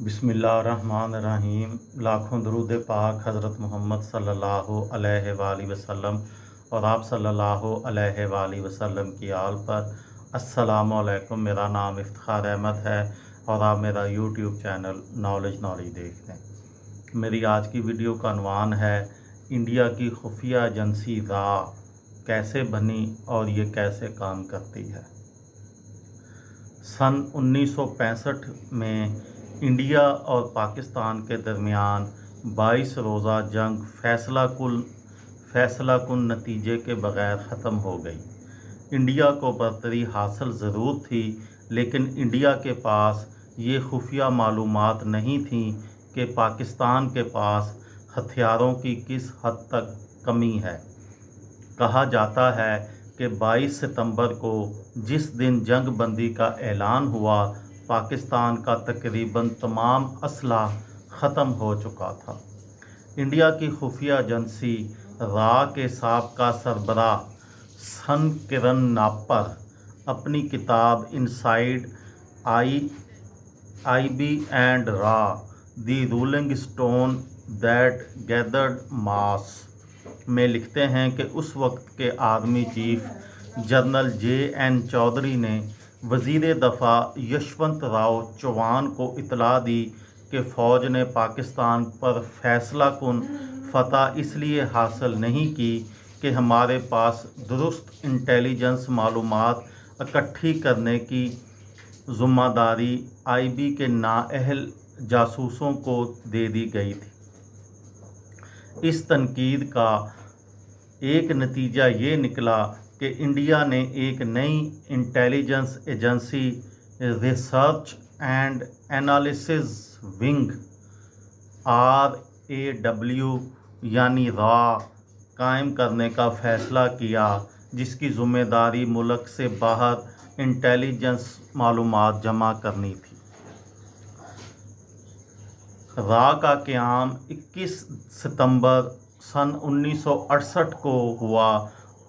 बिस्मिल्लाहिर्रहमानिर्रहीम। लाखों दरूद पाक हज़रत मोहम्मद सल्लल्लाहु अलैहि वाली वसल्लम और आप सल्लल्लाहु अलैहि वाली वसल्लम की आल पर। अस्सलामु अलैकुम। मेरा नाम इफ्तिखार अहमद है और आप मेरा यूट्यूब चैनल नॉलेज देख रहे हैं। मेरी आज की वीडियो का उन्वान है इंडिया की खुफिया एजेंसी रा कैसे बनी और ये कैसे काम करती है। सन 1965 में इंडिया और पाकिस्तान के दरमियान 22 रोज़ा जंग फैसला कुन नतीजे के बग़ैर ख़त्म हो गई। इंडिया को बरतरी हासिल ज़रूर थी, लेकिन इंडिया के पास ये खुफिया मालूमात नहीं थी कि पाकिस्तान के पास हथियारों की किस हद तक कमी है। कहा जाता है कि 22 सितंबर को जिस दिन जंग बंदी का ऐलान हुआ, पाकिस्तान का तकरीबन तमाम असला ख़त्म हो चुका था। इंडिया की खुफिया एजेंसी रा के साबका सरबराह सन किरण नापर अपनी किताब इनसाइड आईबी एंड रा the rolling stone that gathered moss में लिखते हैं कि उस वक्त के army chief general JN Chaudhuri ने वज़ीर दफ़ा यशवंत राव चौहान को इतला दी कि फ़ौज ने पाकिस्तान पर फैसला कुन फ़तह इसलिए हासिल नहीं की कि हमारे पास दुरुस्त इंटेलिजेंस मालूमात इकट्ठी करने की ज़िम्मेदारी IB के नाअहल जासूसों को दे दी गई थी। इस तनकीद का एक नतीजा ये निकला कि इंडिया ने एक नई intelligence agency research and analysis wing RAW यानी रा कायम करने का फ़ैसला किया, जिसकी ज़िम्मेदारी मुल्क से बाहर इंटेलिजेंस मालूमात जमा करनी थी। रा का क़याम 21 सितंबर सन 1968 को हुआ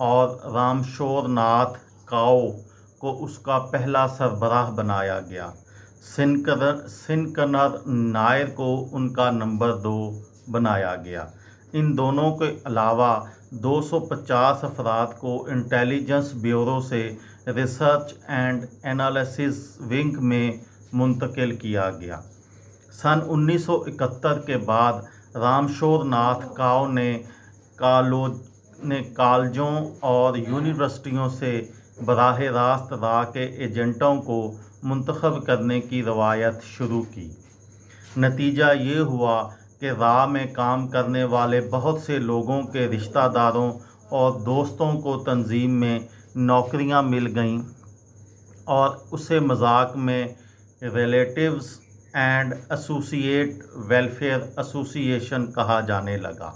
और रामशोर नाथ काओ को उसका पहला सरबराह बनाया गया। सिनकनर नायर को उनका नंबर 2 बनाया गया। इन दोनों के अलावा 250 अफराद को इंटेलिजेंस ब्यूरो से रिसर्च एंड एनालिसिस विंग में मुंतकिल किया गया। सन 1971 के बाद रामशोर नाथ काओ ने कॉलेजों और यूनिवर्सिटियों से बराह रास्त रा के एजेंटों को मुंतखब करने की रवायत शुरू की। नतीजा ये हुआ कि रा में काम करने वाले बहुत से लोगों के रिश्तेदारों और दोस्तों को तंजीम में नौकरियां मिल गईं और उसे मजाक में relatives and associate welfare association कहा जाने लगा।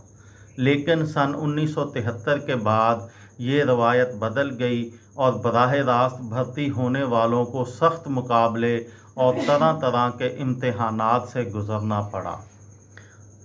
लेकिन सन 1973 के बाद ये रवायत बदल गई और बराह रास्त भर्ती होने वालों को सख्त मुकाबले और तरह तरह के इम्तहानात से गुजरना पड़ा।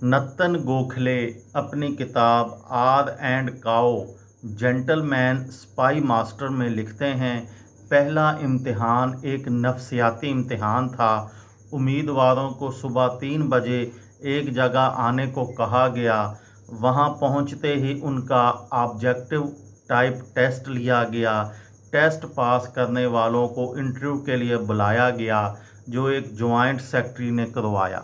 नत्तन गोखले अपनी किताब R&काओ जेंटलमैन स्पाई मास्टर में लिखते हैं, पहला इम्तिहान एक नफ्सियाती इम्तिहान था। उम्मीदवारों को सुबह 3 बजे एक जगह आने को कहा गया। वहां पहुंचते ही उनका ऑब्जेक्टिव टाइप टेस्ट लिया गया। टेस्ट पास करने वालों को इंटरव्यू के लिए बुलाया गया, जो एक जॉइंट सेक्रेटरी ने करवाया।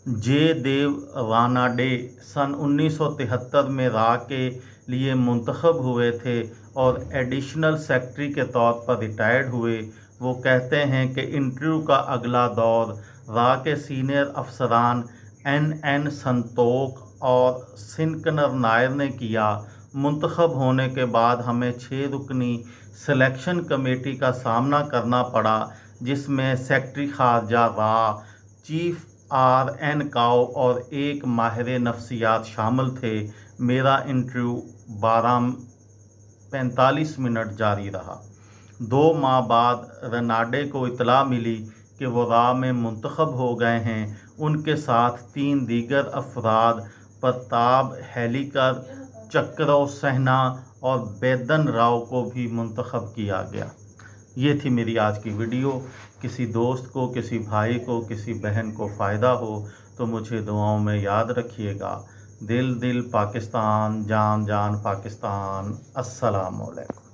देव रानाडे सन 1973 में रा के लिए मुंतखब हुए थे और एडिशनल सेक्रेटरी के तौर पर रिटायर्ड हुए। वो कहते हैं कि इंटरव्यू का अगला दौर रा के सीनियर अफसरान NN संतोख और सिनकनर नायर ने किया। मुंतखब होने के बाद हमें 6 रुकनी सिलेक्शन कमेटी का सामना करना पड़ा, जिसमें सेक्रेटरी खारजा रा, चीफ RN काओ और एक माहिर नफ्सियात शामिल थे। मेरा इंटरव्यू 12:45 मिनट जारी रहा। 2 माह बाद रनाडे को इतला मिली कि वो रा में मुंतखब हो गए हैं। उनके साथ 3 दीगर अफराद प्रताप हेलीकर, चक्रव सहना और बेदन राव को भी मुंतखब किया गया। یہ تھی میری آج کی ویڈیو. کسی دوست کو، کسی بھائی کو، کسی بہن کو فائدہ ہو تو مجھے دعاؤں میں یاد رکھیے گا. دل پاکستان، جان پاکستان. السلام علیکم.